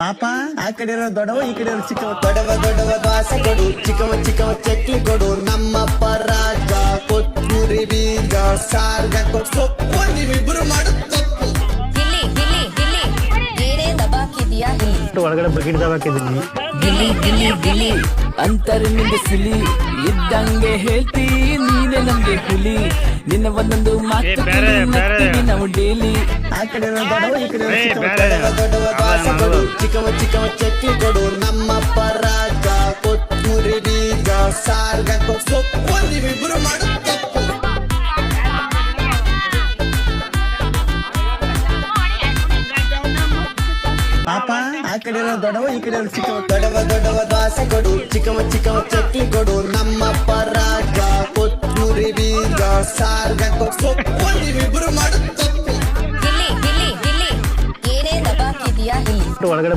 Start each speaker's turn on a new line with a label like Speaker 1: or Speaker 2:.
Speaker 1: ಪಾಪ ಆ ಕಡೆ ಇರೋ ದೊಡ್ಡವ ಈ ಕಡೆ ಇರೋ ಚಿಕ್ಕವ. ದೊಡ್ಡವ ದೋಸೆ ಕೊಡು, ಚಿಕ್ಕವ ಚಕ್ಲಿ ಕೊಡು. ನಮ್ಮಪ್ಪ ರಾಜ ಕೊತ್ತೂರಿ ಬೀಜ ಸಾರ್ಗ ಸೊಪ್ಪು ನೀವಿಬ್ರು ಮಾಡು ತಪ್ಪು.
Speaker 2: ಗಿಲ್ಲಿ ಗಿಲ್ಲಿ ಗಿಲ್ಲಿ ಏನೇ ದಬಾಕಿದ್ಯಾ ಗಿಲ್ಲಿ
Speaker 3: ಒಳಗಡೆ ಬಕೆಟ್ ದಬಾಕಿದ್ದೀನಿ.
Speaker 4: ಗಿಲಿ ಗಿಲಿ ಗಿಲಿ ಅಂತಾರೆ ನಿಂಗೆ ಸಿಲಿ ಇದ್ದಂಗೆ ಹೇಳ್ತಿ ನೀನೆ ನಮ್ಗೆ ಹುಲಿ. ನಿನ್ನ ಒಂದೊಂದು ಮಾತು ನಗ್ತೀವಿ ನಾವು ಡೇಲಿ.
Speaker 1: ಆ ಕಡೆ ಇರೋ ದೊಡ್ಡವ ಈ ಕಡೆ ಇರೋ ಚಿಕ್ಕವ. ದೊಡ್ಡವ ದೋಸೆ ಕೊಡು, ಚಿಕ್ಕವ ಚಕ್ಲಿ ಕೊಡು. ನಮ್ಮಪ್ಪ ರಾಜ ಕೊತ್ತೂರಿ ಬೀಜ ಸಾರ್ಗ ಸೊಪ್ಪು ನೀವಿಬ್ರು ಮಾಡು ತಪ್ಪು. ಪಾಪ ಆ ಕಡೆ ಇರೋ ದೊಡ್ಡವ ಈ ಕಡೆ ಇರೋ ಚಿಕ್ಕವ. ದೊಡ್ಡವ ದೋಸೆ ಕೊಡು, ಚಿಕ್ಕವ ಚಕ್ಲಿ ಕೊಡು. ನಮ್ಮಪ್ಪ ರಾಜ ಕೊತ್ತೂರಿ ಬೀಜ ಸಾರ್ಗ ಸೊಪ್ಪು ನೀವಿಬ್ರು ಮಾಡು ತಪ್ಪು.
Speaker 2: ಗಿಲ್ಲಿ ಗಿಲ್ಲಿ ಗಿಲ್ಲಿ ಏನೇ ದಬಾಕಿದ್ಯಾ ಗಿಲ್ಲಿ
Speaker 3: ಒಳಗಡೆ